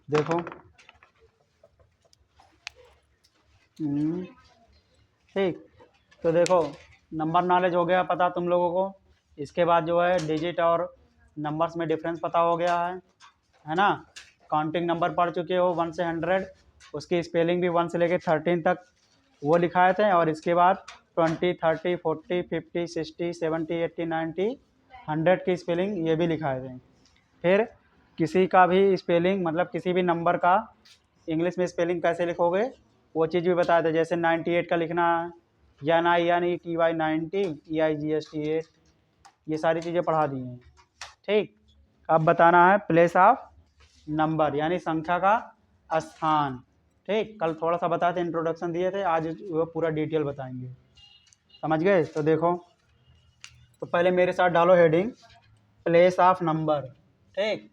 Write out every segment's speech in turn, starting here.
देखो ठीक, तो देखो नंबर नॉलेज हो गया पता तुम लोगों को। इसके बाद जो है डिजिट और नंबर्स में डिफरेंस पता हो गया है ना। काउंटिंग नंबर पढ़ चुके हो 1 से 100, उसकी स्पेलिंग भी 1 से लेकर 13 तक वो लिखाए थे। और इसके बाद 20, 30, 40, 50, 60, 70, 80, 90, 100 की स्पेलिंग ये भी लिखाए थे। फिर किसी का भी स्पेलिंग मतलब किसी भी नंबर का इंग्लिश में स्पेलिंग कैसे लिखोगे वो चीज़ भी बताए थे। जैसे 98 का लिखना है NINETY 90, EIGST 8, ये सारी चीज़ें पढ़ा दी हैं। ठीक, अब बताना है प्लेस ऑफ नंबर यानी संख्या का स्थान। ठीक, कल थोड़ा सा बताए थे, इंट्रोडक्शन दिए थे, आज वो पूरा डिटेल बताएंगे। समझ गए? तो देखो, तो पहले मेरे साथ डालो हेडिंग प्लेस ऑफ नंबर। ठीक,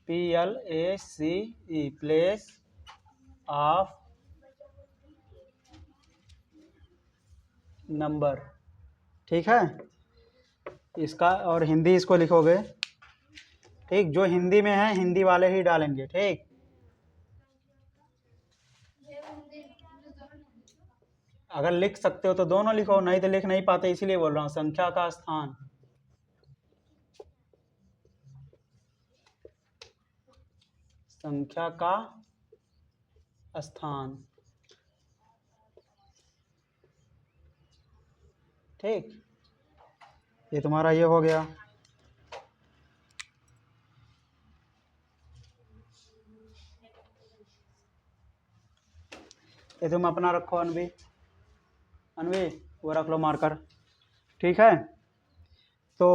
PLACE प्लेस ऑफ नंबर। ठीक है, इसका और हिंदी इसको लिखोगे। ठीक, जो हिंदी में है हिंदी वाले ही डालेंगे। ठीक, अगर लिख सकते हो तो दोनों लिखो, नहीं तो लिख नहीं पाते इसीलिए बोल रहा हूँ। संख्या का स्थान, संख्या का स्थान। ठीक, ये तुम्हारा ये हो गया। ये तुम अपना रखो अनवी, अनवी वो रख लो मार्कर। ठीक है, तो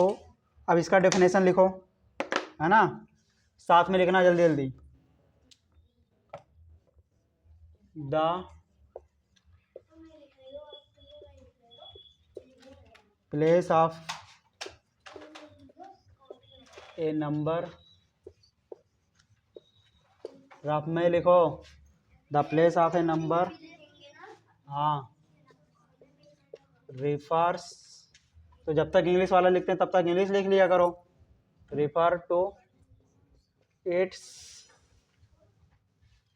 अब इसका डेफिनेशन लिखो, है ना, साथ में लिखना जल्दी जल्दी। The place of a number, rough में लिखो the place of a number. हाँ, रिफर्स, तो जब तक इंग्लिश वाला लिखते हैं तब तक इंग्लिश लिख लिया करो। Refer to its,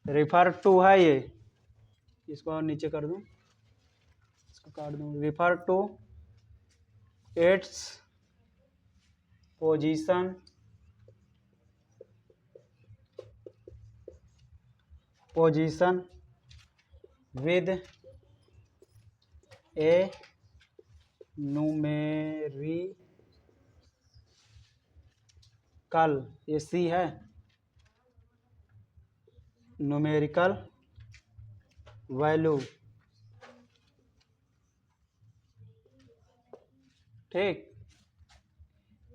refer to है ये, इसको और नीचे कर दूं, इसको काट दूं। Refer to its position, position with a numerical, ये सी है, न्यूमेरिकल वैल्यू। ठीक,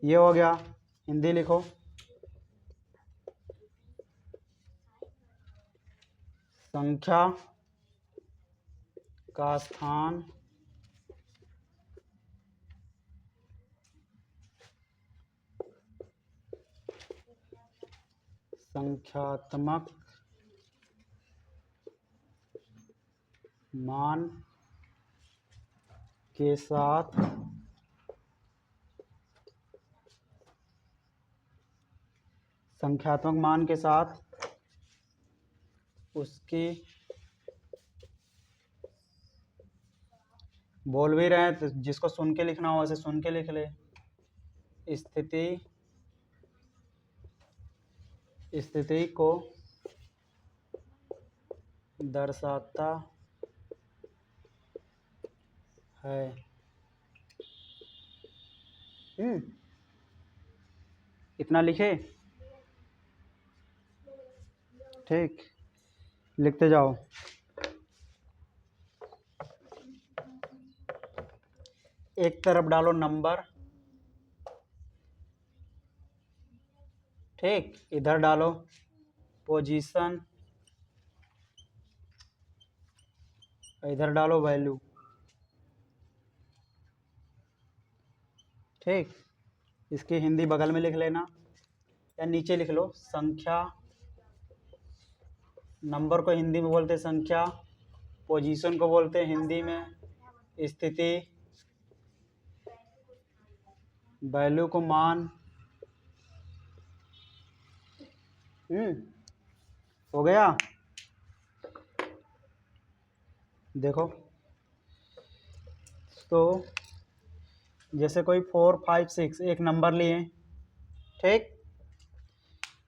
ये हो गया। हिंदी लिखो, संख्या का स्थान, संख्यात्मक मान के साथ संख्यात्मक मान के साथ उसकी, बोल भी रहे हैं तो जिसको सुन के लिखना हो वैसे सुन के लिख ले। स्थिति, स्थिति को दर्शाता है। इतना लिखे। ठीक, लिखते जाओ। एक तरफ डालो नंबर, ठीक, इधर डालो पोजीशन, इधर डालो वैल्यू। ठीक, इसकी हिंदी बगल में लिख लेना या नीचे लिख लो। संख्या, नंबर को हिंदी में बोलते संख्या, पोजीशन को बोलते हैं हिंदी में स्थिति, वैल्यू को मान, हो गया। देखो तो जैसे कोई 4 5 6 एक नंबर लिए, ठीक,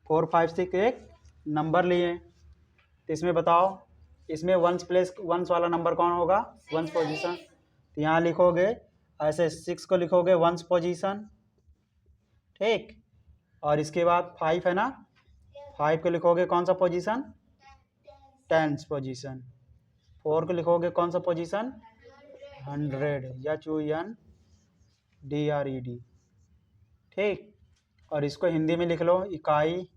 4 5 6 एक नंबर लिए, तो इसमें बताओ इसमें वंस प्लेस वंस वाला नंबर कौन होगा, वंस पोजीशन। तो यहाँ लिखोगे ऐसे 6 को लिखोगे वंस पोजीशन, ठीक, और इसके बाद 5 है ना, 5 को लिखोगे कौन सा पोजीशन, टेंस पोजीशन। 4 को लिखोगे कौन सा पोजीशन, 100, HUNDRED, ठीक। और इसको हिंदी में लिख लो इकाई,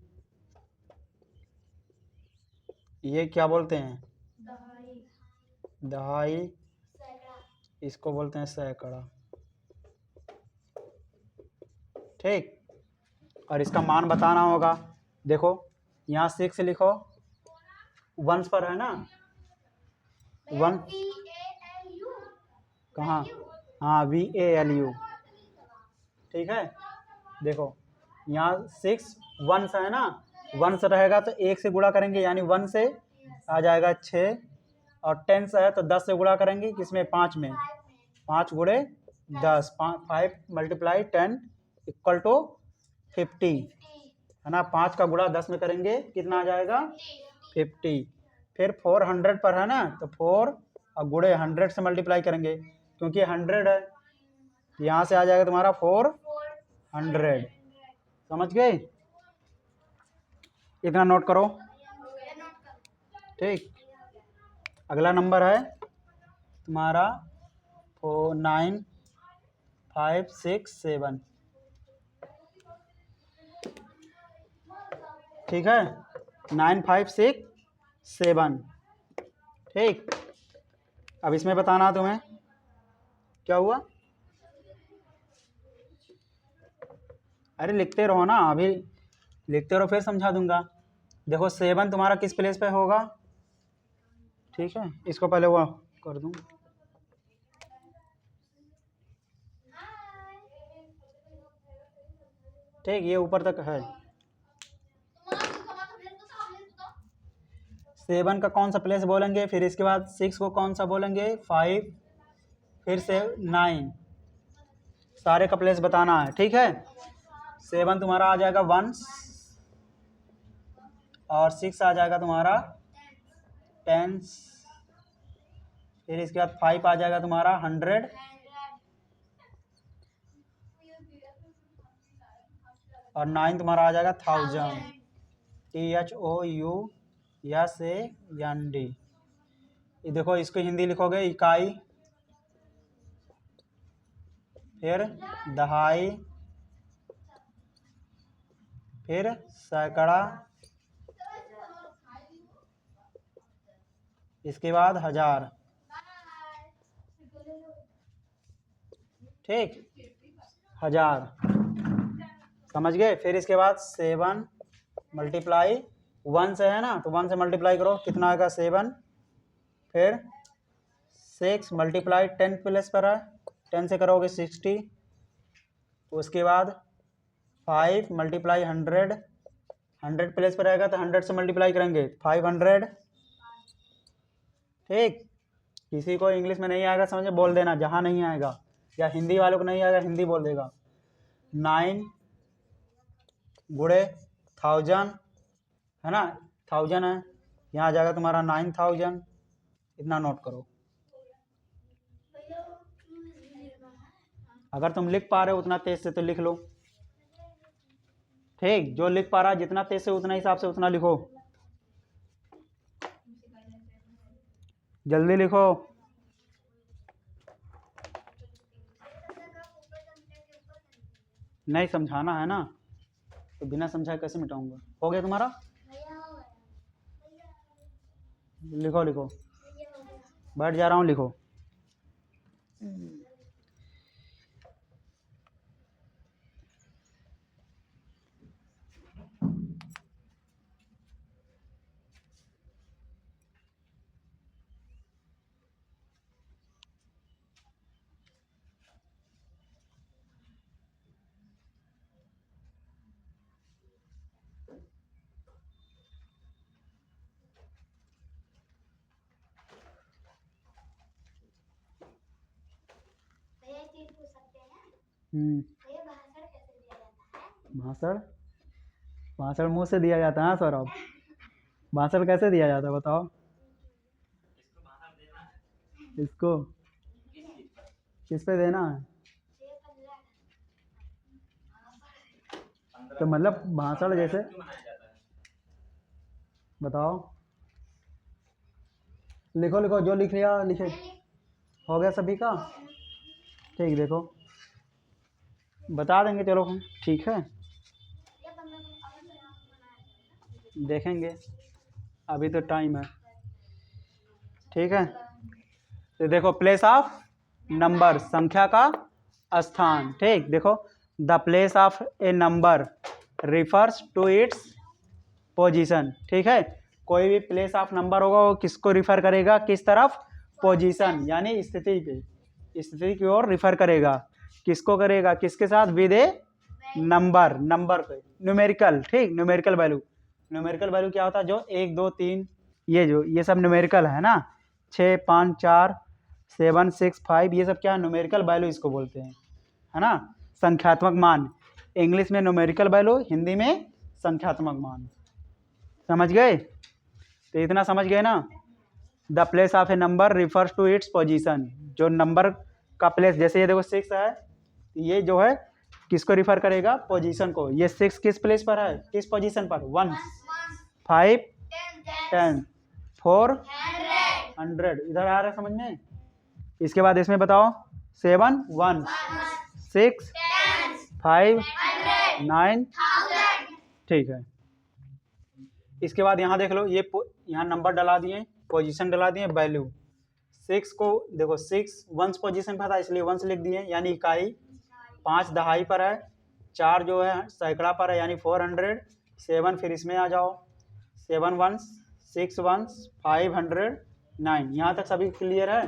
ये क्या बोलते हैं, दहाई, इसको बोलते हैं सैकड़ा, ठीक। और इसका मान बताना होगा। देखो यहाँ 6 लिखो, वंस पर है ना, वन कहाँ, हाँ VALU, ठीक है। देखो यहाँ 6 वंस है ना, वंस रहेगा तो 1 से गुणा करेंगे यानी 1 से आ जाएगा 6, और 10 है तो 10 से गुणा करेंगे किसमें, 5 में, 5 गुणे 10, 5 मल्टीप्लाई 10 इक्वल टू 50, है ना। 5 का गुणा 10 में करेंगे कितना आ जाएगा, 50। फिर 400 पर है ना, तो 4 और गुणे 100 से मल्टीप्लाई करेंगे क्योंकि 100 है, यहाँ से आ जाएगा तुम्हारा 400, समझ गए। इतना नोट करो, ठीक। अगला नंबर है तुम्हारा 9 5 6 7, ठीक है, 9 5 6 7, ठीक। अब इसमें बताना तुम्हें क्या हुआ, अरे लिखते रहो ना, अभी लिखते रहो फिर समझा दूंगा। देखो 7 तुम्हारा किस प्लेस पे होगा, ठीक है, इसको पहले वो कर दूं, ठीक, ये ऊपर तक है। 7 का कौन सा प्लेस बोलेंगे, फिर इसके बाद 6 को कौन सा बोलेंगे, 5, फिर से 9, सारे का प्लेस बताना है, ठीक है। 7 तुम्हारा आ जाएगा वंस, और 6 आ जाएगा तुम्हारा टेंस, फिर इसके बाद 5 आ जाएगा तुम्हारा 100, और 9 तुम्हारा आ जाएगा 1000, THOUSAND। ये देखो इसको हिंदी लिखोगे इकाई, फिर दहाई, फिर सैकड़ा, इसके बाद 1000, ठीक, 1000, समझ गए। फिर इसके बाद 7 मल्टीप्लाई 1 से है ना, तो 1 से मल्टीप्लाई करो कितना आएगा 7, फिर 6 मल्टीप्लाई 10 प्लस पर है, 10 से करोगे 60, उसके बाद 5 मल्टीप्लाई 100, 100 प्लस पर आएगा तो 100 से मल्टीप्लाई करेंगे 500, ठीक। किसी को इंग्लिश में नहीं आएगा समझे बोल देना जहाँ नहीं आएगा, या हिंदी वालों को नहीं आएगा हिंदी बोल देगा। 9 गुणे 1000, है ना, 1000 है, यहाँ आ जाएगा तुम्हारा 9000, इतना नोट करो। अगर तुम लिख पा रहे हो उतना तेज से तो लिख लो, ठीक, जो लिख पा रहा है जितना तेज से उतना हिसाब से उतना लिखो, जल्दी लिखो। नहीं समझाना है ना, तो बिना समझाए कैसे मिटाऊंगा। हो गया तुम्हारा, लिखो लिखो, बैठ जा रहा हूँ, लिखो। भाषण भाषण मुंह से दिया जाता है सौरभ। भाषण कैसे दिया जाता है बताओ इसको, किस पे देना है? तो मतलब भाषण जैसे बताओ, लिखो लिखो जो लिख लिया लिखे। हो गया सभी का? ठीक, देखो बता देंगे, चलो ठीक है, देखेंगे, अभी तो टाइम है। ठीक है, तो देखो प्लेस ऑफ नंबर, संख्या का स्थान। ठीक, देखो the place of a number refers to its position. ठीक है, कोई भी प्लेस ऑफ नंबर होगा वो किसको रिफर करेगा, किस तरफ? पोजीशन, यानी स्थिति पे, स्थिति की ओर रिफर करेगा। किसको करेगा, किसके साथ? विद ए नंबर, नंबर पे, न्यूमेरिकल। ठीक, न्यूमेरिकल वैल्यू। न्यूमेरिकल वैल्यू क्या होता है? जो 1 2 3 ये सब न्यूमेरिकल है ना, 6 5 4 7 6 5, ये सब क्या है? न्यूमेरिकल वैल्यू इसको बोलते हैं, है ना, संख्यात्मक मान। इंग्लिश में न्यूमेरिकल वैल्यू, हिंदी में संख्यात्मक मान। समझ गए? तो इतना समझ गए ना। The place of a number refers to its position, जो नंबर का प्लेस, जैसे ये देखो 6 है, ये जो है किसको रिफर करेगा? पोजीशन को। ये 6 किस प्लेस पर है, किस पोजीशन पर? 1 5 10 4 100, इधर आ रहा है समझ में? इसके बाद इसमें बताओ 7 1 6 5 9, ठीक है। इसके बाद यहाँ देख लो, ये यहाँ नंबर डला दिए, पोजीशन डला दिए, वैल्यू। 6 को देखो, 6 वंस पोजीशन पर था इसलिए वंस लिख दिए, यानी इकाई। 5 दहाई पर है, 4 जो है सैकड़ा पर है, यानी 400। 7 फिर इसमें आ जाओ, 7 वंस 6 वंस 500 9, यहाँ तक सभी क्लियर है?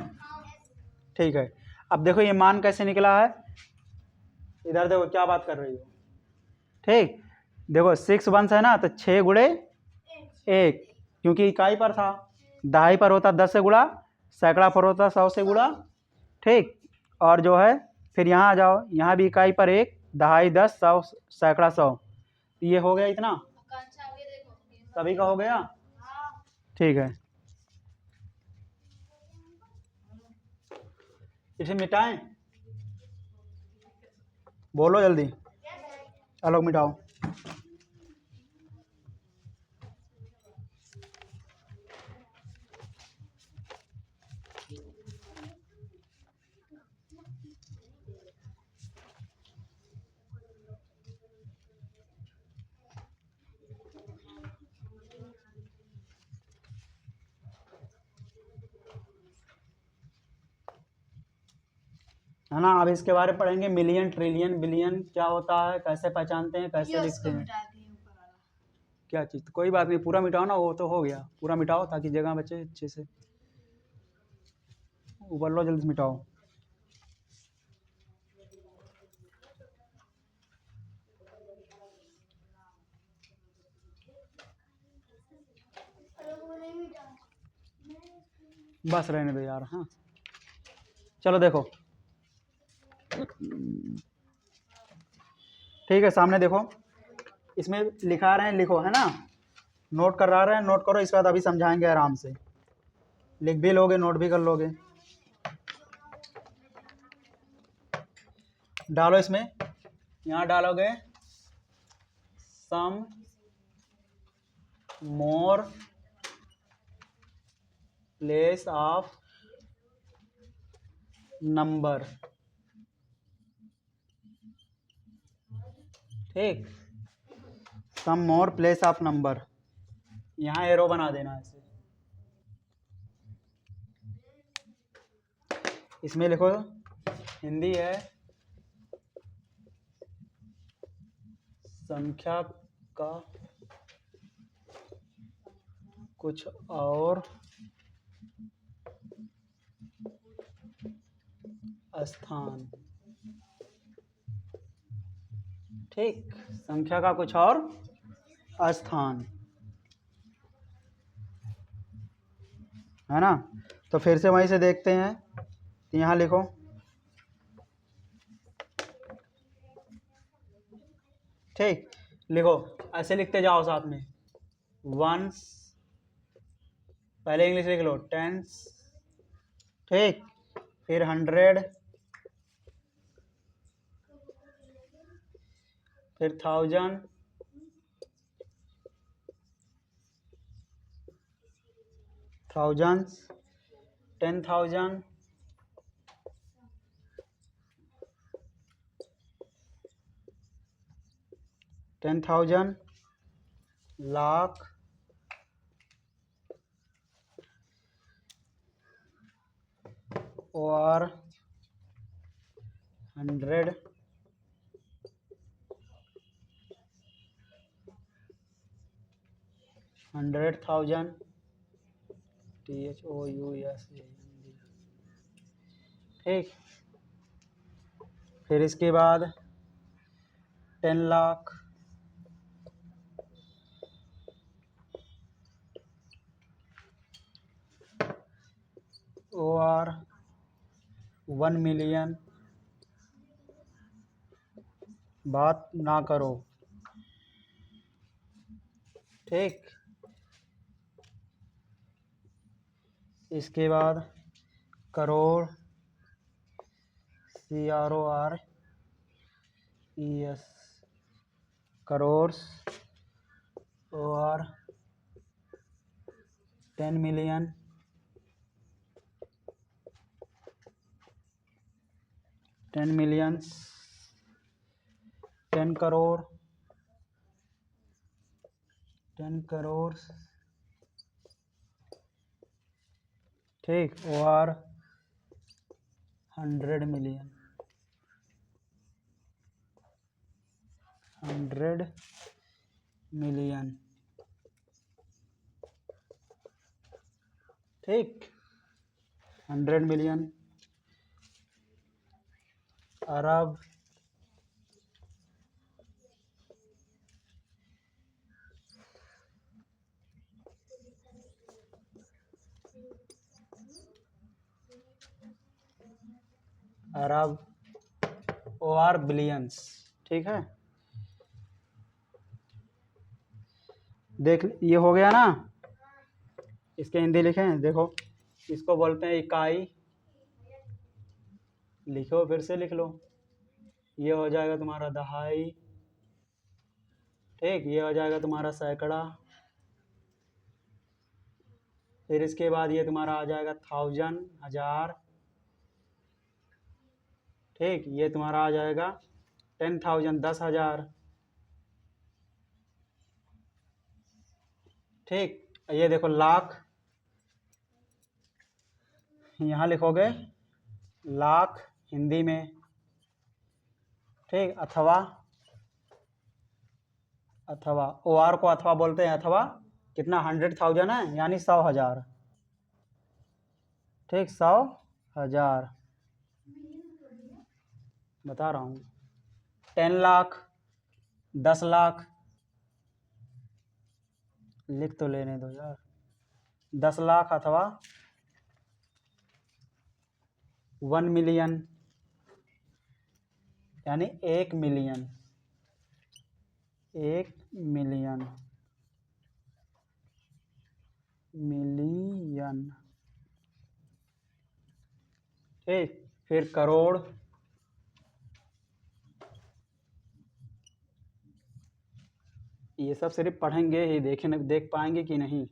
ठीक है, अब देखो ये मान कैसे निकला है, इधर देखो क्या बात कर रही हो। ठीक, देखो 6 वंस है ना, तो 6 गुणे 1, क्योंकि इकाई पर था। दहाई पर होता 10 से गुणा, सैकड़ा पर होता 100 से गुणा। ठीक, और जो है फिर यहाँ आ जाओ, यहाँ भी इकाई पर 1, दहाई 10, 100 सैकड़ा 100, ये हो गया इतना, सभी का हो गया। ठीक है, इसे मिटाएं, बोलो जल्दी, अलग मिटाओ। है ना, अब इसके बारे में पढ़ेंगे, मिलियन ट्रिलियन बिलियन क्या होता है, कैसे पहचानते हैं, कैसे लिखते हैं। क्या चीज़? तो कोई बात नहीं, पूरा मिटाओ ना, वो तो हो गया, पूरा मिटाओ ताकि जगह बचे अच्छे से। ऊपर लो, जल्दी से मिटाओ। बस रहने दो यार। हाँ चलो देखो, ठीक है, सामने देखो, इसमें लिखा रहे हैं, लिखो, है ना, नोट करा रहे हैं, नोट करो, इसके बाद अभी समझाएंगे आराम से, लिख भी लोगे, नोट भी कर लोगे। डालो इसमें, यहाँ डालोगे सम मोर प्लेस ऑफ नंबर। ठीक, सम मोर प्लेस ऑफ नंबर, यहाँ एरो बना देना ऐसे। इसमें लिखो, हिंदी है, संख्या का कुछ और स्थान। ठीक, संख्या का कुछ और स्थान, है ना। तो फिर से वहीं से देखते हैं, तो यहाँ लिखो ठीक, लिखो, ऐसे लिखते जाओ साथ में। वंस, पहले इंग्लिश लिख लो, टेंस, ठीक, फिर 100, फिर 1000, thousands, 10,000, 10,000, लाख, और 100, 100,000, THOUS, ठीक, फिर इसके बाद 10 लाख, और 1 मिलियन, बात ना करो, ठीक, इसके बाद करोड़, CRORES, करोड़, और 10 मिलियन, 10 मिलियंस, 10 करोड़, 10 करोड़, ठीक, और 100 मिलियन, 100 मिलियन, ठीक, 100 मिलियन, अरब, अरब, और बिलियंस, ठीक है। देख, ये हो गया ना, इसके हिंदी लिखें, देखो, इसको बोलते हैं इकाई, लिखो, फिर से लिख लो, ये हो जाएगा तुम्हारा दहाई, ठीक, ये हो जाएगा तुम्हारा सैकड़ा, फिर इसके बाद ये तुम्हारा आ जाएगा 1000, 1000, ठीक, ये तुम्हारा आ जाएगा 10,000, 10,000, ठीक, ये देखो लाख, यहाँ लिखोगे लाख हिंदी में, ठीक, अथवा, अथवा, OR को अथवा बोलते हैं, अथवा कितना, 100,000 है, यानी 100,000, ठीक, 100,000, बता रहा हूँ, 10 लाख, 10 लाख, लिख तो लेने दो यार, 10 लाख, अथवा 1 मिलियन, यानी 1 मिलियन, 1 मिलियन, मिलियन, ठीक, फिर करोड़, ये सब सिर्फ पढ़ेंगे ही, देख पाएंगे कि नहीं,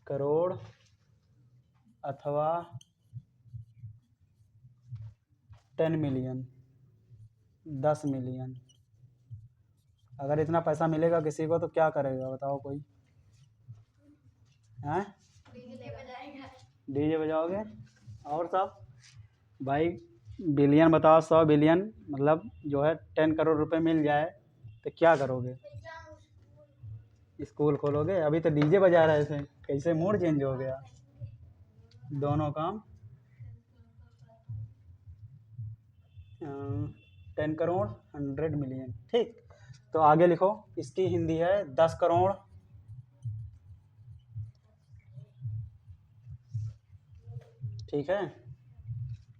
करोड़, अथवा 10 मिलियन, 10 मिलियन, अगर इतना पैसा मिलेगा किसी को तो क्या करेगा, बताओ कोई, हैं, डीजे बजाओगे, और सब भाई, बिलियन बताओ, 100 बिलियन, मतलब जो है 10 करोड़ रुपए मिल जाए तो क्या करोगे, स्कूल खोलोगे, अभी तो डीजे बजा रहे थे, कैसे मूड चेंज हो गया, दोनों काम, 10 करोड़, 100 मिलियन, ठीक, तो आगे लिखो, इसकी हिंदी है 10 करोड़, ठीक है,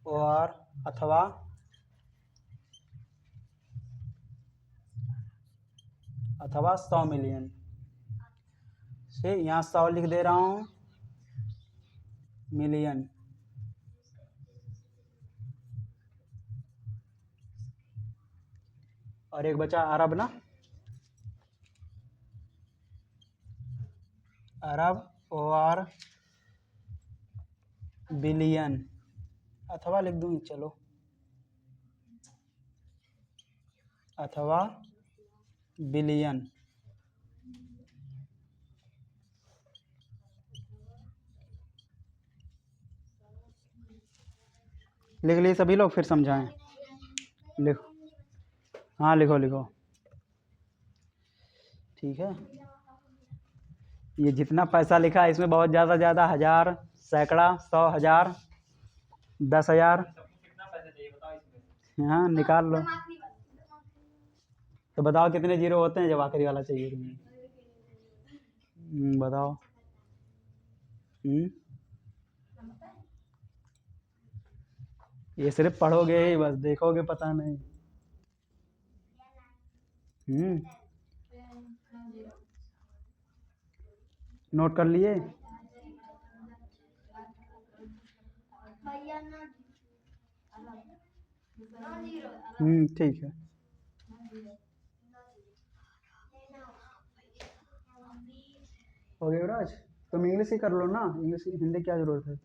और अथवा अथवा 100 मिलियन। ठीक, यहाँ 100 लिख दे रहा हूँ, मिलियन। और एक बचा अरब ना, अरब और बिलियन, अथवा लिख दूँ, चलो, अथवा बिलियन। लिख लिए सभी लोग, फिर समझाएं। लिखो, हाँ लिखो लिखो। ठीक है, ये जितना पैसा लिखा है इसमें बहुत ज़्यादा हज़ार, सैकड़ा, 100, हज़ार, 10,000। हाँ निकाल लो। तो बताओ कितने जीरो होते हैं जब आखिरी वाला चाहिए तुम्हें? बताओ। ये सिर्फ पढ़ोगे ही बस, देखोगे पता नहीं। नोट कर लिए? ठीक है। हो गया युवराज, तुम इंग्लिश ही कर लो ना, इंग्लिश हिंदी क्या जरूरत है?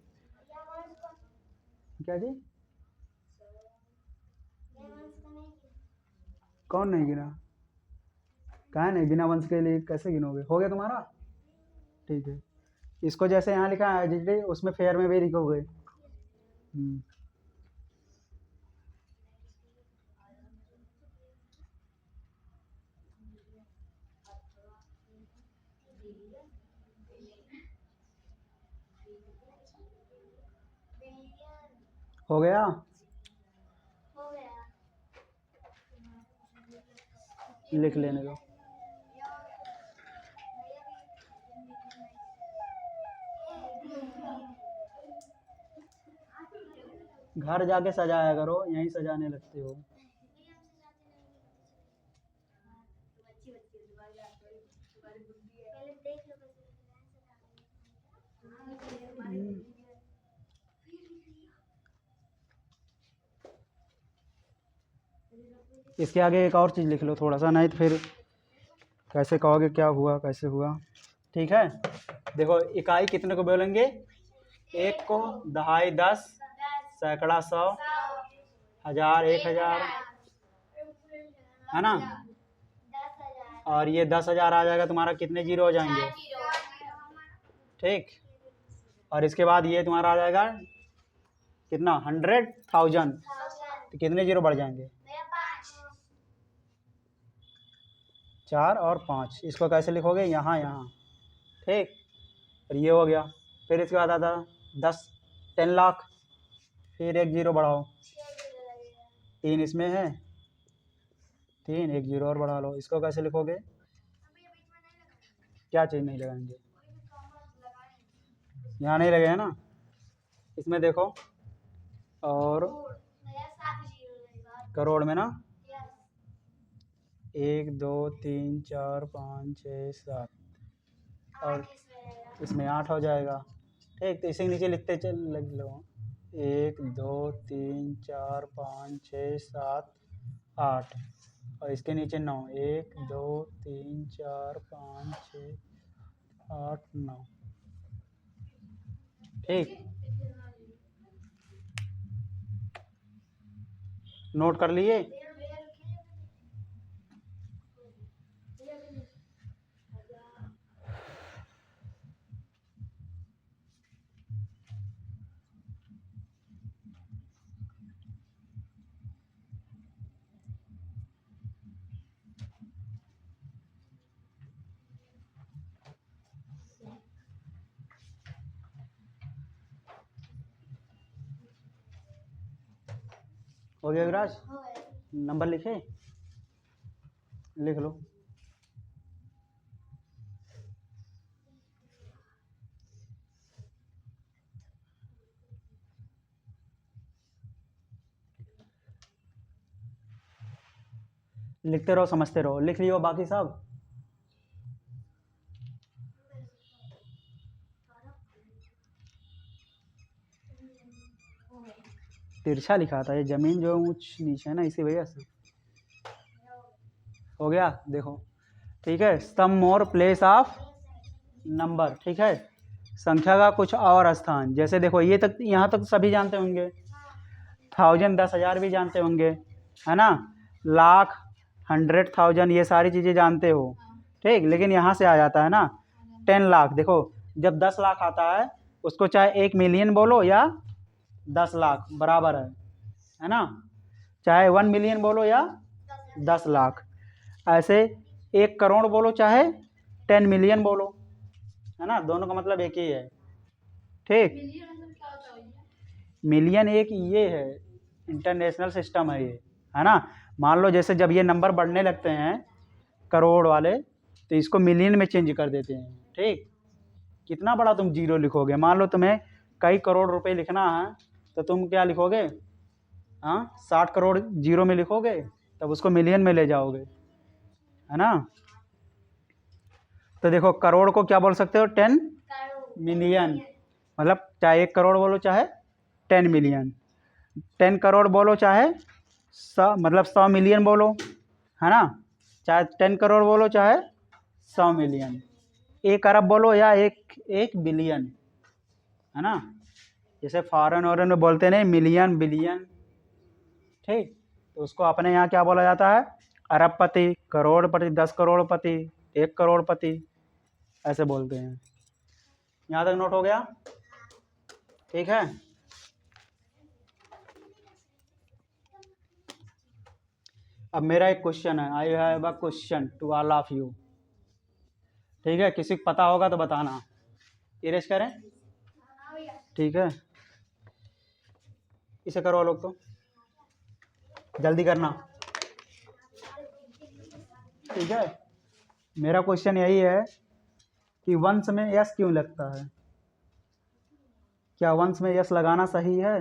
क्या जी? कौन नहीं गिना? कहा नहीं, बिना वंश के लिए कैसे गिनोगे? हो गया तुम्हारा? ठीक है, इसको जैसे यहाँ लिखा है एडिटिटी, उसमें फेयर में भी लिखोगे। हो गया? लिख लेने दो। घर जाके सजाया करो, यहीं सजाने लगते हो। इसके आगे एक और चीज़ लिख लो थोड़ा सा, नहीं तो फिर कैसे कहोगे क्या हुआ कैसे हुआ। ठीक है, देखो इकाई कितने को बोलेंगे? एक को, दहाई 10, सैकड़ा 100, हज़ार 1000, है ना? और ये 10,000 आ जाएगा तुम्हारा, कितने जीरो हो जाएंगे? ठीक, और इसके बाद ये तुम्हारा आ जाएगा कितना? 100,000। तो कितने जीरो बढ़ जाएंगे? 4 और 5। इसको कैसे लिखोगे? यहाँ यहाँ। ठीक, और ये हो गया। फिर इसके बाद आता 10 लाख, फिर एक जीरो बढ़ाओ, 3 इसमें है, 3, एक जीरो और बढ़ा लो। इसको कैसे लिखोगे? क्या चीज़ नहीं लगाएंगे? यहाँ नहीं लगे है ना, इसमें देखो, और करोड़ में ना, 1 2 3 4 5 6 7, और इसमें 8 हो जाएगा। ठीक, तो इसी के नीचे लिखते चल लग लो, 1 2 3 4 5 6 7 8, और इसके नीचे 9, 1 2 3 4 5 6 8 9। ठीक, नोट कर लिए? हो गया विराज? नंबर लिखे? लिख लो। लिखते रहो, समझते रहो। लिख लियो बाकी सब? तिरछा लिखा था, ये ज़मीन जो ऊंच नीचे है ना, इसी वजह से हो गया। देखो ठीक है, सम मोर प्लेस ऑफ नंबर, ठीक है, संख्या का कुछ और स्थान। जैसे देखो ये तक, यहाँ तक सभी जानते होंगे, 1000 10,000 भी जानते होंगे, है ना, लाख 100,000 ये सारी चीज़ें जानते हो, ठीक। लेकिन यहाँ से आ जाता है ना 10 लाख। देखो जब 10 लाख आता है उसको चाहे 1 मिलियन बोलो या 10 लाख बराबर है ना, चाहे 1 मिलियन बोलो या 10 लाख। ऐसे 1 करोड़ बोलो चाहे 10 मिलियन बोलो, है ना, दोनों का मतलब एक ही है, ठीक। मिलियन एक ये है, इंटरनेशनल सिस्टम है ये, है ना। मान लो जैसे जब ये नंबर बढ़ने लगते हैं करोड़ वाले, तो इसको मिलियन में चेंज कर देते हैं, ठीक। कितना बड़ा तुम जीरो लिखोगे, मान लो तुम्हें कई करोड़ रुपए लिखना है तो तुम क्या लिखोगे, हाँ 60 करोड़ जीरो में लिखोगे, तब उसको मिलियन में ले जाओगे, है ना। तो देखो करोड़ को क्या बोल सकते हो, 10 मिलियन, मतलब चाहे 1 करोड़ बोलो चाहे 10 मिलियन, 10 करोड़ बोलो चाहे 100, मतलब 100 मिलियन बोलो, है ना, चाहे 10 करोड़ बोलो चाहे 100 मिलियन, 1 अरब बोलो या एक बिलियन, है ना। जैसे फॉरेन वॉरेन में बोलते नहीं मिलियन बिलियन, ठीक। तो उसको अपने यहाँ क्या बोला जाता है, अरबपति, करोड़पति, 10 करोड़पति, 1 करोड़पति, ऐसे बोलते हैं। यहाँ तक नोट हो गया, ठीक है। अब मेरा एक क्वेश्चन है, I have a question to all of you, ठीक है। किसी को पता होगा तो बताना। इरेज करें, ठीक है, इसे करो लोग, तो जल्दी करना, ठीक है। मेरा क्वेश्चन यही है कि वंश में यस क्यों लगता है, क्या वंश में यस लगाना सही है,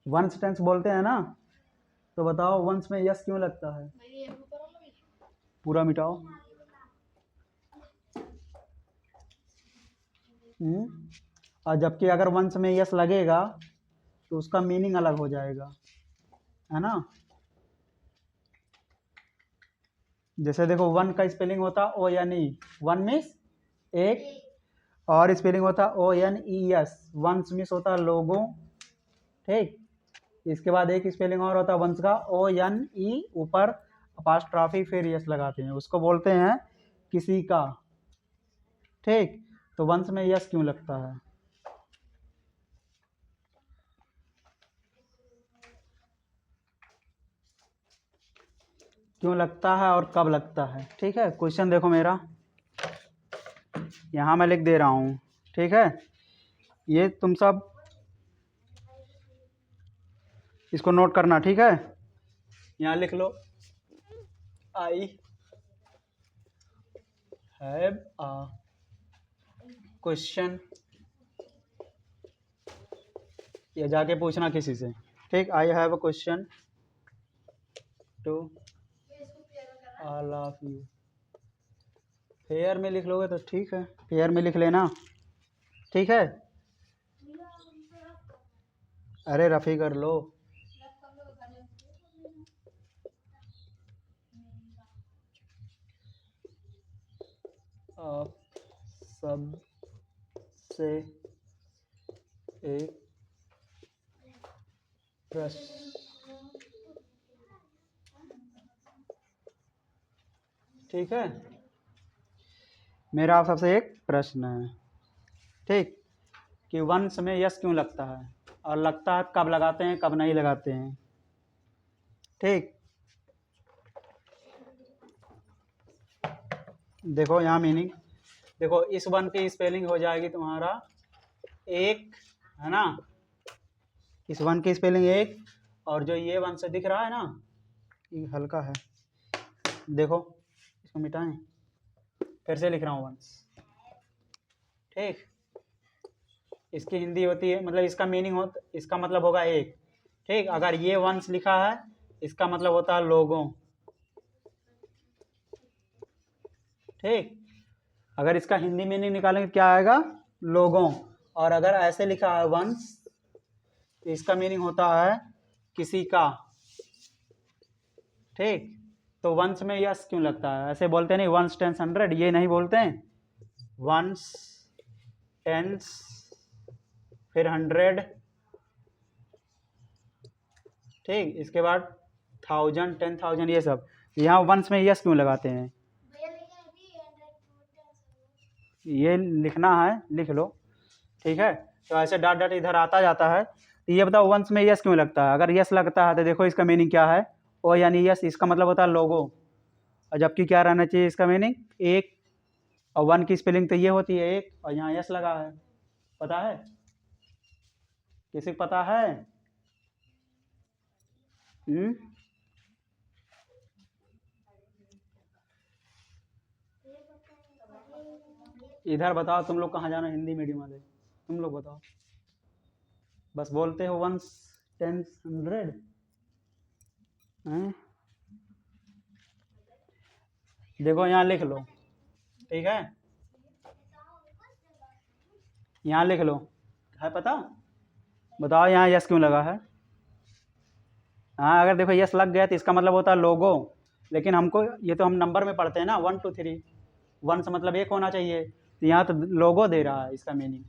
वंश टेंस बोलते हैं ना, तो बताओ वंश में यस क्यों लगता है, पूरा मिटाओ। और जबकि अगर वंश में यस लगेगा तो उसका मीनिंग अलग हो जाएगा, है ना। जैसे देखो वन का स्पेलिंग होता O N E, one means एक, और स्पेलिंग होता O N E S, ones means होता लोगों, ठीक। इसके बाद एक स्पेलिंग और होता है वंश का, ओ एन ई ऊपर अपोस्ट्रोफी फिर यस लगाते हैं, उसको बोलते हैं किसी का, ठीक। तो वंश में यस क्यों लगता है, क्यों लगता है और कब लगता है, ठीक है। क्वेश्चन देखो मेरा यहाँ मैं लिख दे रहा हूँ, ठीक है। ये तुम सब इसको नोट करना, ठीक है। यहाँ लिख लो, आई हैव अ क्वेश्चन, ये जाके पूछना किसी से, ठीक। I have a question to all of you, fair में लिख लोगे तो ठीक है, फेयर में लिख लेना, ठीक है। अरे रफ़ी कर लो, आप सब से एक प्रश्न, ठीक है। मेरा आप सबसे एक प्रश्न है, ठीक, कि वंश में यस क्यों लगता है और लगता है कब लगाते हैं कब नहीं लगाते हैं, ठीक। देखो यहाँ मीनिंग, देखो इस वन की स्पेलिंग हो जाएगी तुम्हारा एक, है ना, इस वन की स्पेलिंग एक, और जो ये वन से दिख रहा है ना, ये हल्का है, देखो इसको मिटाएं, फिर से लिख रहा हूँ वंश, ठीक। इसकी हिंदी होती है, मतलब इसका मीनिंग हो, इसका मतलब होगा एक, ठीक। अगर ये वंश लिखा है इसका मतलब होता है लोगों, ठीक। अगर इसका हिंदी मीनिंग निकालेंगे क्या आएगा, लोगों। और अगर ऐसे लिखा है वंश, तो इसका मीनिंग होता है किसी का, ठीक। तो वंस में यस क्यों लगता है? ऐसे बोलते नहीं वंस टेंस हंड्रेड, ये नहीं बोलते हैं। वंस टेंस फिर हंड्रेड, ठीक। इसके बाद 1000 10,000 ये सब। यहाँ वंस में यस क्यों लगाते हैं? ये लिखना है, लिख लो, ठीक है। तो ऐसे डॉट डॉट इधर आता जाता है। तो ये बताओ वंस में यस क्यों लगता है? अगर यस लगता है तो देखो इसका मीनिंग क्या है, ओ यानी यस, इसका मतलब होता है लोगो। और जबकि क्या रहना चाहिए इसका मीनिंग? एक। और वन की स्पेलिंग तो ये होती है एक, और यहाँ यस लगा है। पता है? किसी को पता है? इधर बताओ, तुम लोग कहाँ जाना हिंदी मीडियम वाले, तुम लोग बताओ। बस बोलते हो वंस टेंस हंड्रेड। देखो यहाँ लिख लो, ठीक है, यहाँ लिख लो। है पता? बताओ यहाँ यस क्यों लगा है? हाँ, अगर देखो यस लग गया तो इसका मतलब होता है लोगो। लेकिन हमको ये तो हम नंबर में पढ़ते हैं ना, 1 2 3, 1 से मतलब एक होना चाहिए। तो यहाँ तो लोगो दे रहा है इसका मीनिंग।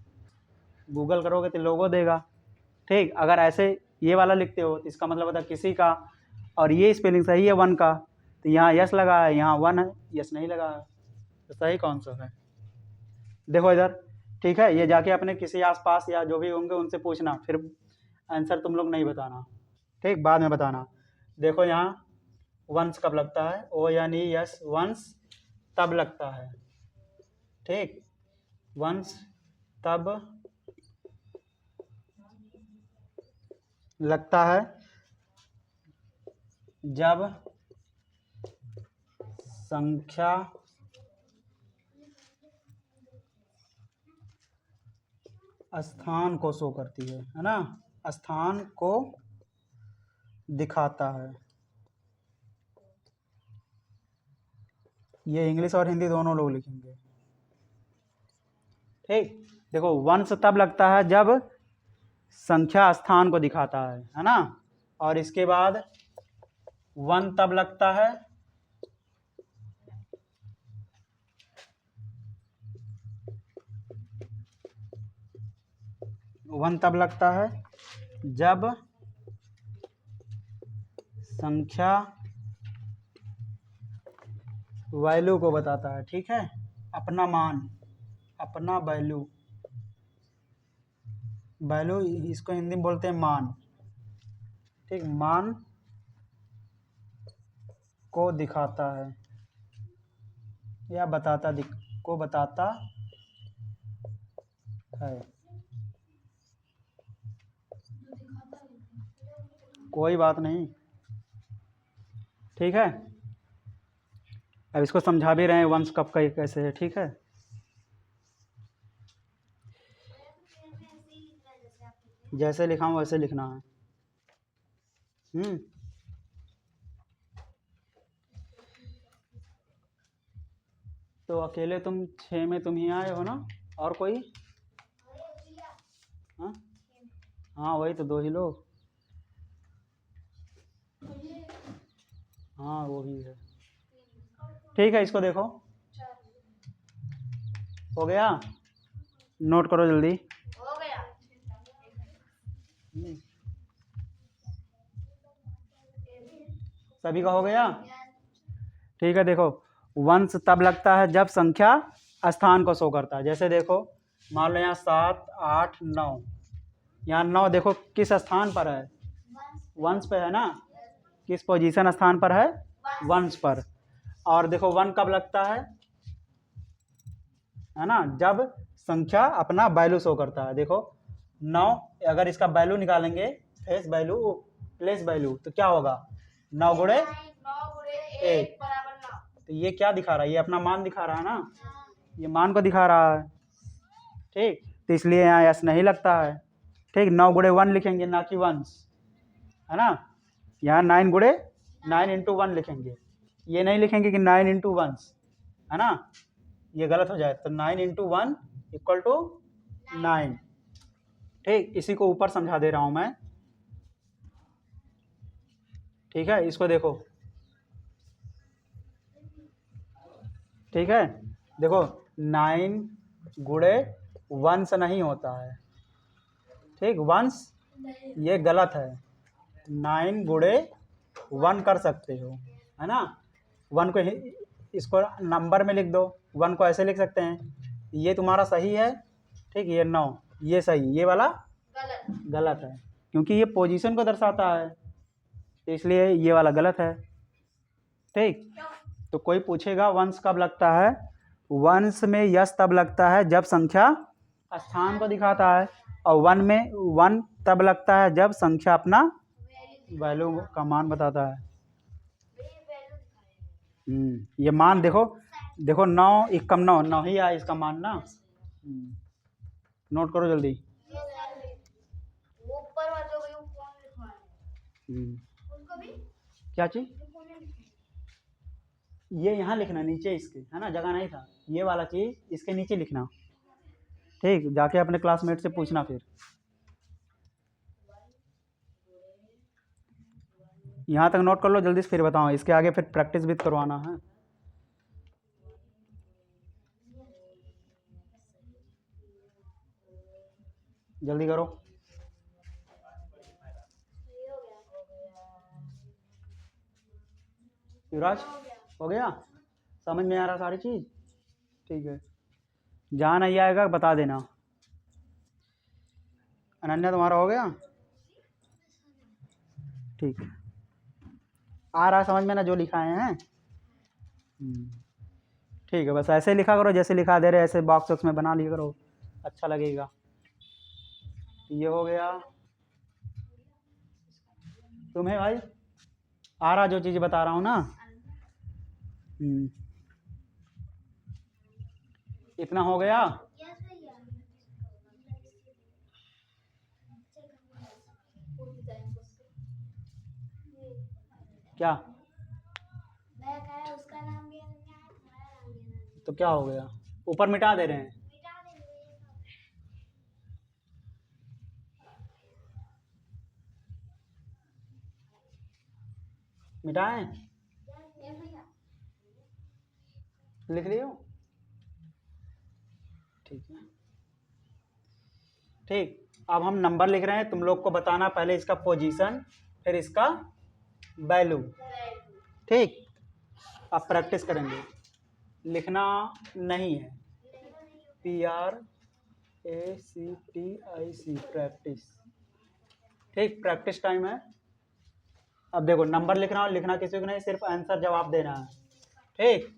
गूगल करोगे तो लोगो देगा, ठीक। अगर ऐसे ये वाला लिखते हो तो इसका मतलब होता है किसी का, और ये स्पेलिंग सही है 1 का, तो यहाँ यस लगा है, यहाँ 1 है, यस नहीं लगा है। तो सही कौन सा है? देखो इधर, ठीक है। ये जाके अपने किसी आसपास या जो भी होंगे उनसे पूछना, फिर आंसर तुम लोग नहीं बताना, ठीक, बाद में बताना। देखो यहाँ वंस कब लगता है? ओ यानी यस, वंस तब लगता है, ठीक। वंस तब लगता है जब संख्या स्थान को शो करती है ना, स्थान को दिखाता है। ये इंग्लिश और हिंदी दोनों लोग लिखेंगे, ठीक। देखो वंस तब लगता है जब संख्या स्थान को दिखाता है ना। और इसके बाद वन तब लगता है जब संख्या वैल्यू को बताता है, ठीक है, अपना मान, अपना वैल्यू, वैल्यू इसको हिंदी में बोलते हैं मान, ठीक। मान को दिखाता है या बताता है, कोई बात नहीं, ठीक है। अब इसको समझा भी रहे हैं वंश कब का कैसे है, ठीक है। जैसे लिखा हूँ वैसे लिखना है। तो अकेले तुम 6 में तुम ही आए हो ना, और कोई? हाँ हाँ, वही तो 2 ही लोग। हाँ वो ही है, ठीक है। इसको देखो, हो गया? नोट करो जल्दी। हो गया। सभी का हो गया? ठीक है। देखो वंश तब लगता है जब संख्या स्थान को शो करता है। जैसे देखो मान लो यहाँ 7 8 9, यहाँ 9 देखो किस स्थान पर है? वंश पे है ना। किस पोजीशन स्थान पर है? वंश पर। और देखो 1 कब लगता है ना? जब संख्या अपना वैल्यू शो करता है। देखो 9, अगर इसका वैल्यू निकालेंगे, फेस वैल्यू प्लेस वैल्यू, तो क्या होगा? 9 गुणे 1। तो ये क्या दिखा रहा है? ये अपना मान दिखा रहा है ना, ये मान को दिखा रहा है, ठीक। तो इसलिए यहाँ यस नहीं लगता है, ठीक। 9 गुणे 1 लिखेंगे, ना कि वंस, है ना। यहाँ 9 गुणे 9 इंटू 1 लिखेंगे, ये नहीं लिखेंगे कि 9 इंटू वंस, है ना, ये गलत हो जाए। तो 9 इंटू 1 इक्वल टू 9, ठीक। इसी को ऊपर समझा दे रहा हूँ मैं। ठीक है, इसको देखो, ठीक है, देखो 9 गुणे 1 से नहीं होता है, ठीक, 1 ये गलत है। 9 गुणे 1 कर सकते हो, है ना। 1 को इसको नंबर में लिख दो, 1 को ऐसे लिख सकते हैं, ये तुम्हारा सही है, ठीक, ये 9 ये सही, ये वाला गलत है, क्योंकि ये पोजीशन को दर्शाता है, तो इसलिए ये वाला गलत है, ठीक। तो कोई पूछेगा वंश कब लगता है, वंश में यस तब लगता है जब संख्या स्थान को दिखाता है, और 1 में 1 तब लगता है जब संख्या अपना वैल्यू का मान बताता है। ये मान देखो, देखो 9 एकम 9 9 ही आया इसका मान ना। नोट करो जल्दी। क्या चीज, ये यहाँ लिखना नीचे इसके, है ना, जगह नहीं था, ये वाला चीज इसके नीचे लिखना, ठीक, जाके अपने क्लासमेट से पूछना फिर। यहाँ तक नोट कर लो जल्दी से, फिर बताओ, इसके आगे फिर प्रैक्टिस भी करवाना है। जल्दी करो। युवराज हो गया, समझ में आ रहा सारी चीज, ठीक है, जहाँ नहीं आएगा बता देना। अनन्या तुम्हारा हो गया, ठीक, आ रहा समझ में ना जो लिखाए हैं, ठीक है, बस ऐसे लिखा करो जैसे लिखा दे रहे, ऐसे बॉक्स वॉक्स में बना लिया करो, अच्छा लगेगा। ये हो गया, तुम्हें भाई आ रहा जो चीज़ बता रहा हूँ ना। इतना हो गया, क्या उसका नाम भी तो क्या हो गया, ऊपर मिटा दे रहे हैं, मिटाएं, लिख लियो, ठीक है, ठीक। अब हम नंबर लिख रहे हैं, तुम लोग को बताना पहले इसका पोजीशन, फिर इसका वैल्यू, ठीक। अब प्रैक्टिस करेंगे, लिखना नहीं है, PRACTIC प्रैक्टिस, ठीक, प्रैक्टिस टाइम है। अब देखो नंबर लिख रहा हूँ, लिखना किसी को नहीं, सिर्फ आंसर जवाब देना है, ठीक।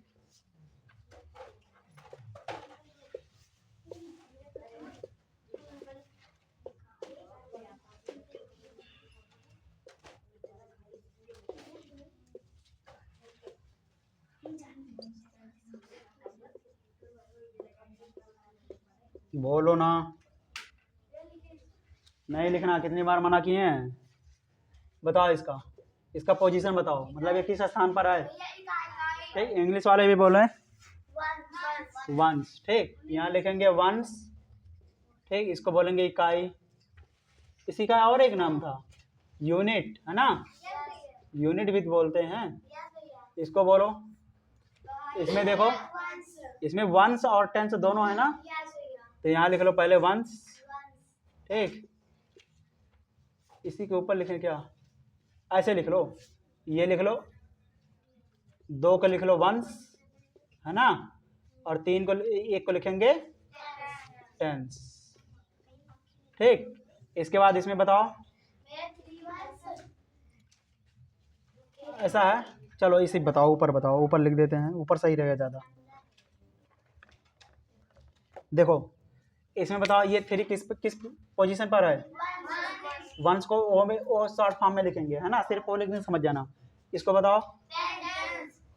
बोलो ना, नहीं लिखना, कितनी बार मना किए हैं, बताओ इसका, इसका पोजीशन बताओ, मतलब ये किस स्थान पर है, ठीक, इंग्लिश वाले भी बोल रहे हैं वंस, ठीक, यहाँ लिखेंगे वंस, ठीक, इसको बोलेंगे इकाई, इसी का और एक नाम था यूनिट, है ना, यूनिट भी बोलते हैं, इसको बोलो। इसमें देखो, इसमें वंस और टेंस दोनों है ना, तो यहाँ लिख लो पहले वंस, ठीक, इसी के ऊपर लिखें क्या, ऐसे लिख लो, ये लिख लो, 2 को लिख लो वंस, है ना, और 3 को, 1 को लिखेंगे टेंस, ठीक। इसके बाद इसमें बताओ, ऐसा है, चलो इसी बताओ, ऊपर बताओ, ऊपर लिख देते हैं, ऊपर सही रहेगा ज़्यादा। देखो इसमें बताओ ये 3 किस पोजीशन पर है, वंस को ओ में, ओ शॉर्ट फॉर्म में लिखेंगे, है ना, सिर्फ ओ लिखने समझ जाना। इसको बताओ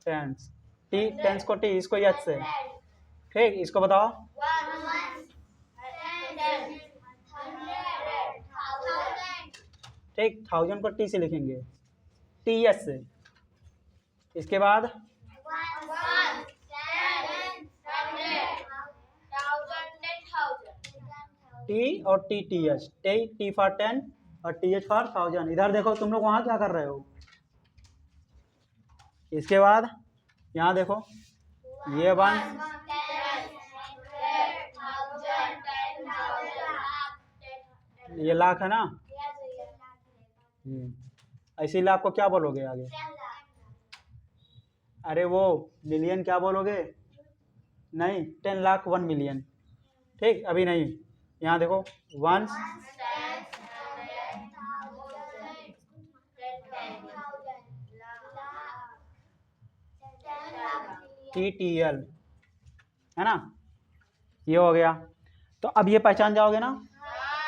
टेंस, टी, टेंस को टी, इसको एच से, ठीक, इसको बताओ ठीक, 1000 को टी से लिखेंगे, टी एस से। इसके बाद टी और T T H, T for 10 और टी एच फॉर 1000। इधर देखो तुम लोग वहाँ क्या कर रहे हो, इसके बाद यहाँ देखो ये 1, ये लाख है ना। ऐसे लाख को क्या बोलोगे आगे? अरे वो मिलियन क्या बोलोगे? नहीं, 10 लाख 1 मिलियन। ठीक, अभी नहीं। यहाँ देखो 1 TTL है ना, ये हो गया। तो अब ये पहचान जाओगे ना।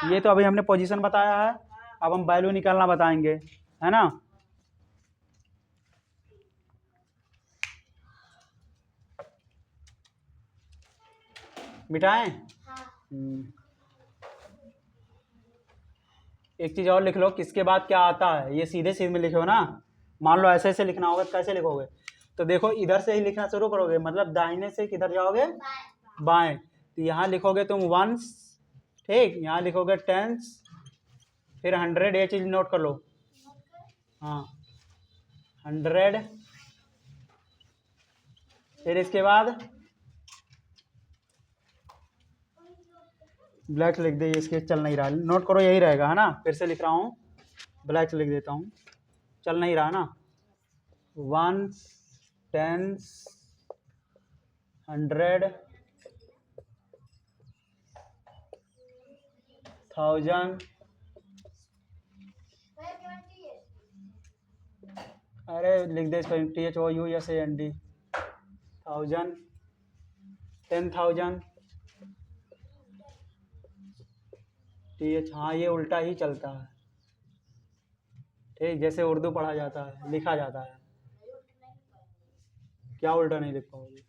ये तो अभी हमने पोजीशन बताया है, अब हम वैल्यू निकालना बताएंगे, है ना। मिटाएं? एक चीज और लिख लो, किसके बाद क्या आता है, ये सीधे सीधे में लिखो ना। मान लो ऐसे ऐसे लिखना होगा, कैसे लिखोगे? तो देखो इधर से ही लिखना शुरू करोगे, मतलब दाहिने से किधर जाओगे? बाएं। तो यहाँ लिखोगे तुम 1s, ठीक, यहाँ लिखोगे 10s, फिर 100, ये चीज नोट कर लो। हाँ 100, फिर इसके बाद ब्लैक लिख दे, इसके चल नहीं रहा, नोट करो यही रहेगा, है ना। फिर से लिख रहा हूँ, ब्लैक से लिख देता हूँ, चल नहीं रहा ना। 1s, 10s, 100, 1000, अरे लिख दे इसको THOUSAND, 1000, 10,000 TH, हाँ ये उल्टा ही चलता है, ठीक, जैसे उर्दू पढ़ा जाता है, लिखा जाता है। क्या उल्टा नहीं लिख पाओगे?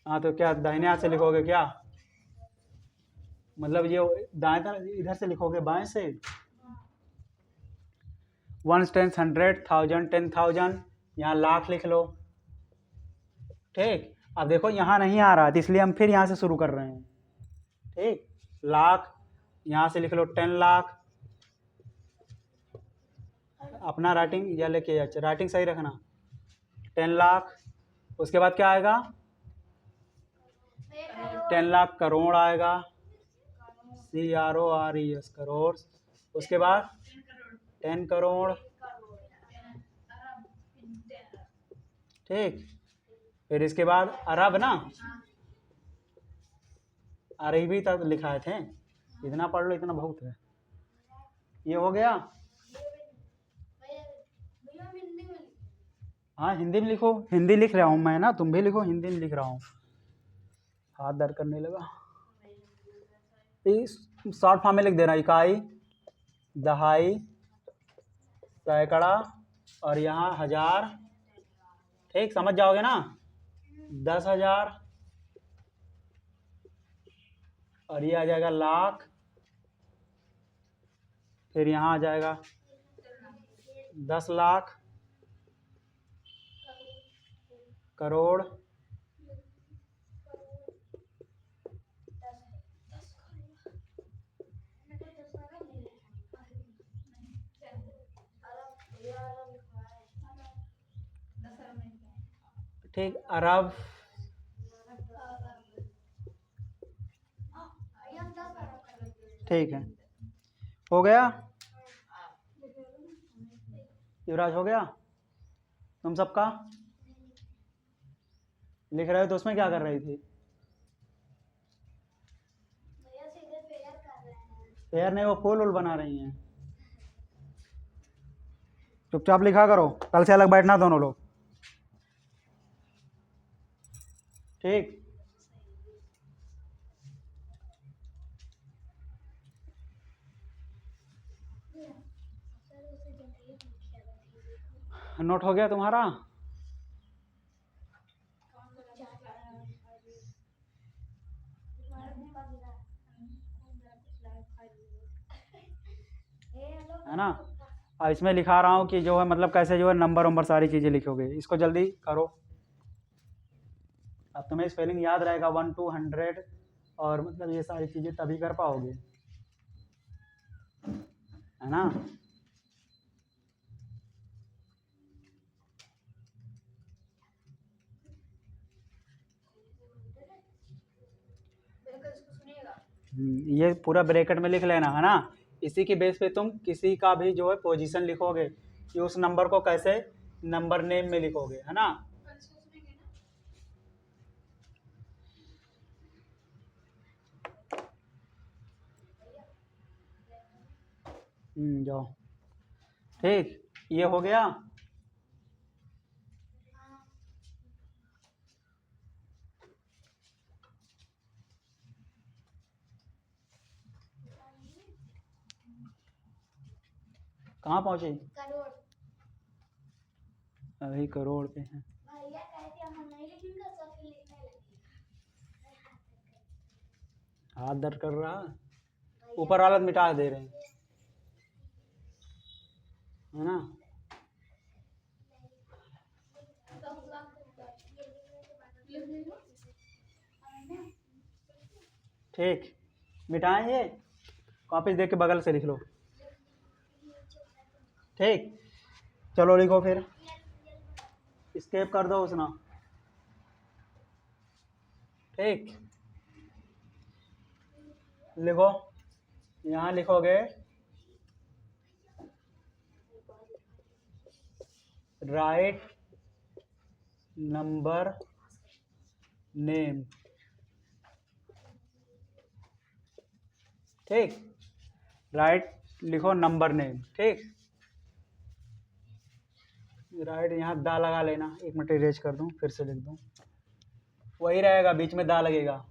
हाँ तो क्या दाहिने हाथ से लिखोगे क्या? मतलब ये दाएं तरफ इधर से लिखोगे, बाएं से। 1s, 10s, 100, 1000, 10,000, यहाँ लाख लिख लो, ठीक। अब देखो यहाँ नहीं आ रहा, तो इसलिए हम फिर यहाँ से शुरू कर रहे हैं, ठीक। लाख, यहाँ से लिख लो 10 लाख, अपना राइटिंग या लेके राइटिंग सही रखना, 10 लाख। उसके बाद क्या आएगा? 10 लाख करोड़ आएगा, CRORES, करोड़। उसके बाद 10 करोड़, ठीक। फिर इसके बाद अरब ना, अरबी तक लिखाए थे, इतना पढ़ लो, इतना बहुत है। ये हो गया। हाँ हिंदी में लिखो, हिंदी लिख रहा हूँ मैं ना, तुम भी लिखो, हिंदी में लिख रहा हूँ। हाथ दर्द करने लगा। इस शॉर्ट फॉर्म में लिख देना, इकाई, दहाई, सैकड़ा, और यहाँ 1000, ठीक, समझ जाओगे ना। 10,000, और ये आ जाएगा लाख, फिर यहाँ आ जाएगा 10 लाख, करोड़, ठीक, अरब, ठीक है, हो गया। युवराज हो गया? तुम सबका लिख रहे हो तो उसमें क्या कर रही थी? पेयर नहीं, वो फूल उल बना रही हैं। चुपचाप लिखा करो, कल से अलग बैठना दोनों लोग, ठीक। नोट हो गया तुम्हारा? है ना। अब इसमें लिखा रहा हूँ कि जो है मतलब कैसे जो है नंबर वंबर सारी चीज़ें लिखोगे, इसको जल्दी करो। अब तुम्हें स्पेलिंग याद रहेगा 1 to 100, और मतलब ये सारी चीज़ें तभी कर पाओगे, है ना। ये पूरा ब्रैकेट में लिख लेना है ना। इसी की बेस पे तुम किसी का भी जो है पोजीशन लिखोगे कि उस नंबर को कैसे नंबर नेम में लिखोगे, है ना। जाओ, ठीक, ये हो गया। कहाँ पहुंचे? अभी करोड़ पे हैं। हाथ दर्द कर रहा, ऊपर वाला मिटा दे रहे हैं, है ना। ठीक, मिटाएं ये, कॉपी देख के बगल से लिख लो। ठीक, चलो लिखो फिर, स्केप कर दो उसना। ठीक, लिखो, यहाँ लिखोगे राइट नंबर नेम। ठीक, राइट लिखो नंबर नेम। ठीक, राइट यहाँ दा लगा लेना, एक मिनट इरेज कर दूं, फिर से लिख दूं, वही रहेगा, बीच में दा लगेगा।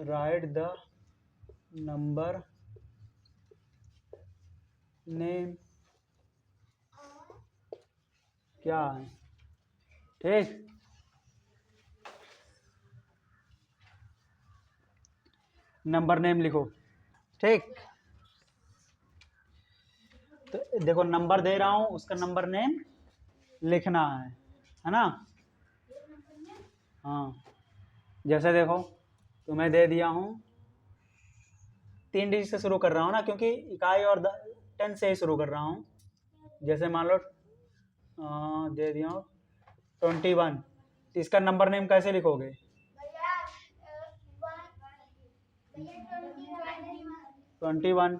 राइट द नंबर नेम क्या है। ठीक, नंबर नेम लिखो। ठीक, तो देखो नंबर दे रहा हूं, उसका नंबर नेम लिखना है ना। हाँ, जैसे देखो तुम्हें दे दिया हूं, 3 डिजिट से शुरू कर रहा हूं ना, क्योंकि इकाई और 10 से ही शुरू कर रहा हूं। जैसे मान लो दे दिया हूं 21, तो इसका नंबर नेम कैसे लिखोगे? 21।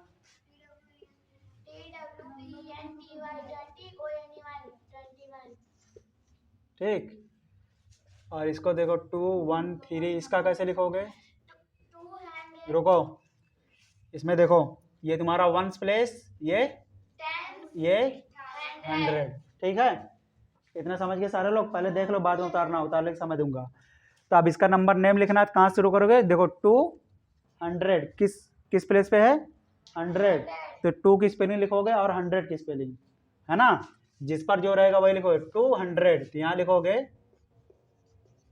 ठीक, और इसको देखो 213, इसका कैसे लिखोगे? रुको, इसमें देखो ये तुम्हारा वंस प्लेस, ये 100। ठीक है, इतना समझ के सारे लोग, पहले देख लो, बाद में उतारने के समय दूंगा। तो अब इसका नंबर नेम लिखना है, कहाँ से शुरू करोगे? देखो 200 किस प्लेस पे है? 100, तो 2 की स्पेलिंग लिखोगे और 100 की स्पेलिंग, है ना। जिस पर जो रहेगा वही लिखोगे, 200, तो यहाँ लिखोगे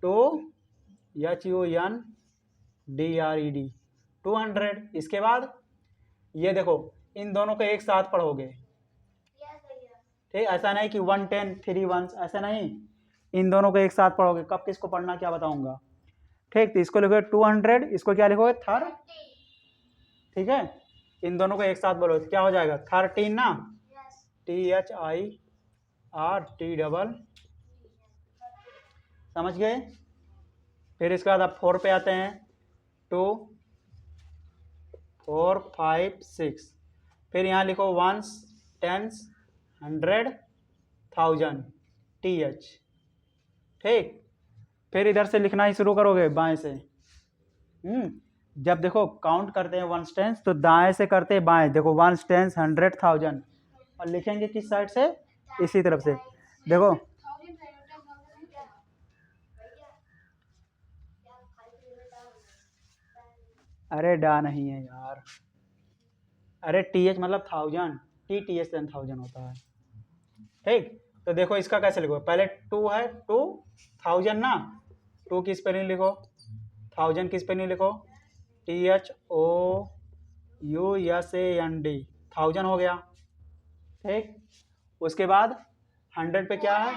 2HUNDRED 200। इसके बाद ये देखो इन दोनों को एक साथ पढ़ोगे। ठीक, ऐसा नहीं कि 110 3 1, ऐसा नहीं, इन दोनों को एक साथ पढ़ोगे। कब किसको पढ़ना क्या बताऊंगा। ठीक, तो इसको लिखोगे 200, इसको क्या लिखोगे? 30। ठीक है, इन दोनों को एक साथ बोलो, क्या हो जाएगा? 13 ना, THIRT। समझ गए। फिर इसके बाद आप 4 पे आते हैं, 2 4 5 6, फिर यहाँ लिखो 1s 10s 100 1000 TH। ठीक, फिर इधर से लिखना ही शुरू करोगे बाएं से। जब देखो काउंट करते हैं 1s 10s, तो दाएं से करते हैं बाएं। देखो 1s 10s 100 1000, और लिखेंगे किस साइड से? इसी तरफ से। देखो अरे डा नहीं है यार, अरे TH मतलब 1000, TTH 10,000 होता है। ठीक, तो देखो इसका कैसे लिखो, पहले 2 है, 2000 ना, 2 की स्पेलिंग लिखो, 1000 की स्पेलिंग लिखो, THOUSAND 1000 हो गया। ठीक, उसके बाद 100 पे क्या है?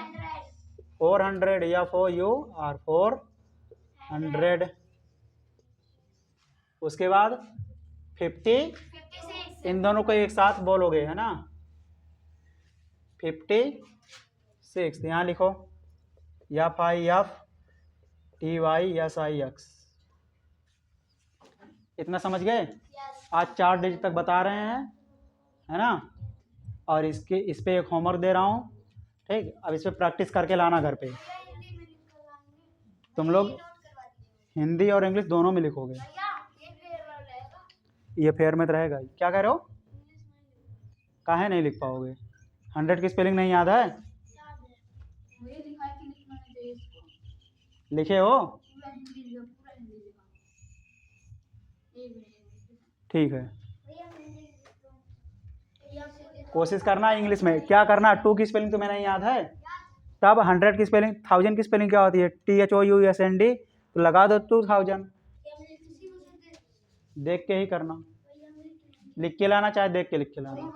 400 या 400। उसके बाद 50, इन दोनों को एक साथ बोलोगे, है ना, 56। यहाँ लिखो FIFTYSIX। इतना समझ गए? आज 4 डिजिट तक बता रहे हैं, है ना। और इस पे एक होमवर्क दे रहा हूँ, ठीक। अब इस पे प्रैक्टिस करके लाना घर पे। तुम लोग हिंदी और इंग्लिश दोनों में लिखोगे। ये फेयर में तो रहेगा ही। क्या कह रहे हो? काहे नहीं लिख पाओगे? 100 की स्पेलिंग नहीं याद है? लिखे हो? ठीक है, कोशिश करना इंग्लिश में। क्या करना, 2 की स्पेलिंग तुम्हें नहीं याद है? तब 100 की स्पेलिंग, 1000 की स्पेलिंग क्या होती है? THOUSAND, तो लगा दो 2000। देख के ही करना, लिख के लाना, चाहे देख के लिख के लाना।